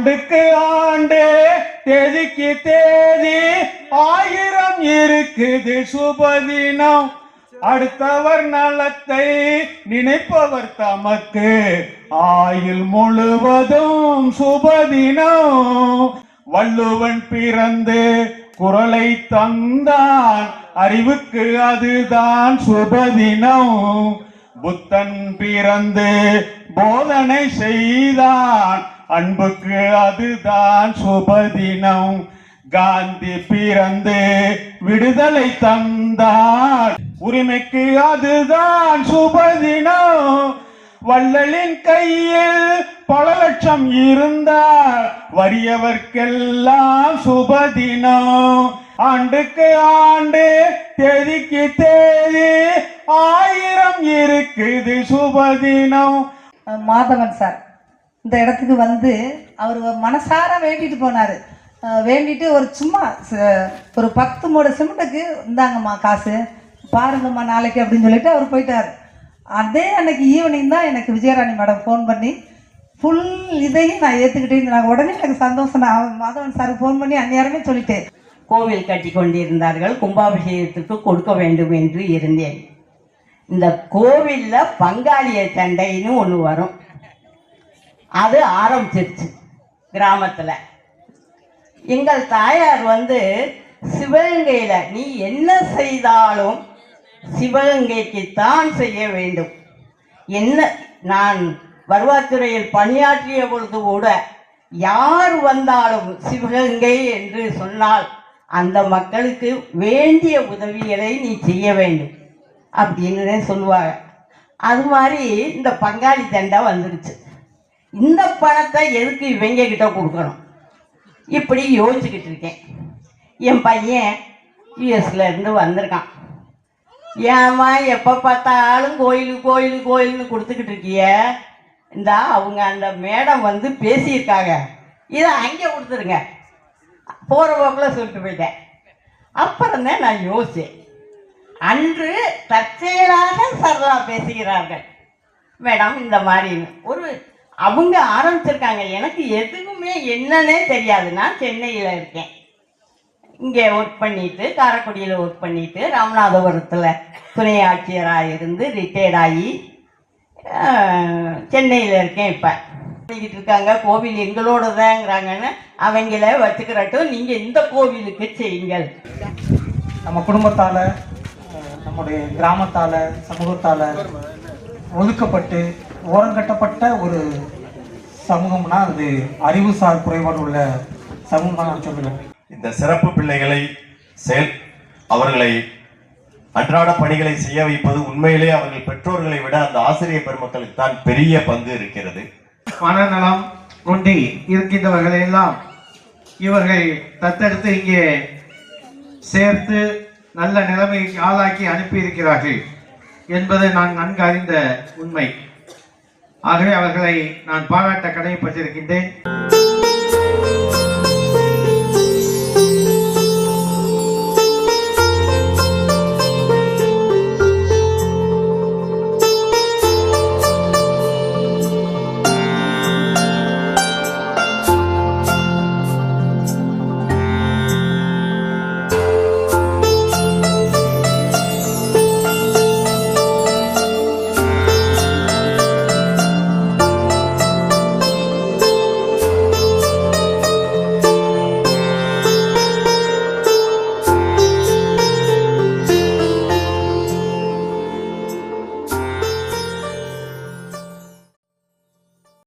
ஆண்டுக்கு ஆண்டு தேதிக்கு தேதி 1000 இருக்குது சுபதினம். அடுத்தவர் நலத்தை நினைப்பவர் தமக்கு ஆயுள் முழுவதும் சுபதினம். வள்ளுவன் பிறந்து குறளை தந்தான், அறிவுக்கு அதுதான் சுபதினம். புத்தன் பிறந்து போதனை செய்தான், அன்புக்கு அதுதான் சுபதினம். காந்தி பிறந்து விடுதலை தந்தார், உரிமைக்கு அதுதான் சுபதினம். வள்ளலின் கையில் பல லட்சம் இருந்தார், வறியவர்க்கெல்லாம் சுபதினம். ஆண்டுக்கு ஆண்டு தேதிக்கு தேதி 1000 இருக்குது சுபதினம். மாதவன் சார் இந்த இடத்துக்கு வந்து அவர் மனசார வேண்டிட்டு போனாரு. வேண்டிட்டு ஒரு சும்மா ஒரு 10 மூட சிமெண்ட்டுக்கு இந்தாங்கம்மா காசு பாருங்கம்மா நாளைக்கு அப்படின்னு சொல்லிட்டு அவர் போயிட்டார். அதே அன்னைக்கு ஈவினிங் தான் எனக்கு விஜயராணி மேடம் ஃபோன் பண்ணி ஃபுல் இதையும் நான் ஏற்றுக்கிட்டேன். உடனே எனக்கு சந்தோஷம். நான் மாதவன் சாருக்கு ஃபோன் பண்ணி அந்நேரமே சொல்லிட்டேன். கோவில் கட்டி கொண்டிருந்தார்கள், கும்பாபிஷேகத்துக்கு கொடுக்க வேண்டும் என்று இருந்தேன். இந்த கோவிலில் பங்காளிய சண்டைன்னு ஒன்று வரும், அது ஆரம்பிச்சிருச்சு கிராமத்தில். எங்கள் தாயார் வந்து சிவகங்கையில் நீ என்ன செய்தாலும் சிவகங்கைக்குத்தான் செய்ய வேண்டும். என்ன நான் வருவாய்த்துறையில் பணியாற்றிய பொழுது கூட யார் வந்தாலும் சிவகங்கை என்று சொன்னால் அந்த மக்களுக்கு வேண்டிய உதவிகளை நீ செய்ய வேண்டும் அப்படின்னு சொல்லுவாங்க. அது மாதிரி இந்த பங்காளி சண்டை வந்துருச்சு. இந்த பணத்தை எதுக்கு இவங்க கிட்ட கொடுக்கணும் இப்படி யோசிச்சுக்கிட்டு இருக்கேன். என் பையன் யூஎஸ்ல இருந்து வந்திருக்கான். ஏம்மா எப்போ பார்த்தாலும் கோயிலுன்னு கொடுத்துக்கிட்டு இருக்கிய, இந்த அவங்க அந்த மேடம் வந்து பேசியிருக்காங்க, இதை அங்கே கொடுத்துருங்க போகிற போக்கில் சொல்லிட்டு போயிட்டேன். அப்புறம்தான் நான் யோசித்தேன். அன்று தற்செயலாக சரளா பேசுகிறார்கள் மேடம் இந்த மாதிரின்னு ஒரு அவங்க ஆரம்பிச்சிருக்காங்க. எனக்கு எதுவுமே என்னன்னே தெரியாது. நான் சென்னையில் இருக்கேன், இங்கே ஒர்க் பண்ணிட்டு காரைக்குடியில் ஒர்க் பண்ணிட்டு ராமநாதபுரத்தில் துணை ஆட்சியராக இருந்து ரிட்டையர்ட் ஆகி சென்னையில் இருக்கேன். இப்போ பண்ணிக்கிட்டு இருக்காங்க. கோவில் எங்களோட தாங்கிறாங்கன்னு அவங்கள வச்சுக்கிறட்டும், நீங்கள் இந்த கோவிலுக்கு செய்யுங்கள். நம்ம குடும்பத்தால், நம்முடைய கிராமத்தால், சமூகத்தால் ஒதுக்கப்பட்டு ஓரங்கட்டப்பட்ட ஒரு சமூகம்னா அது அறிவுசார் குறைபாடு உள்ள சமூகம் தான் நான் சொல்லுவேன். இந்த சிறப்பு பிள்ளைகளை அவர்களை அன்றாட பணிகளை செய்ய வைப்பது உண்மையிலே அவர்கள் பெற்றோர்களை விட அந்த ஆசிரியர் பெருமக்களுக்கு தான் பெரிய பங்கு இருக்கிறது. மனநலம் கொண்டு இருக்கின்றவர்களை எல்லாம் இவர்கள் தத்தெடுத்து இங்கே சேர்த்து நல்ல நிலைமைக்கு ஆளாக்கி அனுப்பியிருக்கிறார்கள் என்பது நான் நன்கு அறிந்த உண்மை. ஆகவே அவர்களை நான் பாராட்ட கடமைப்பட்டிருக்கின்றேன்.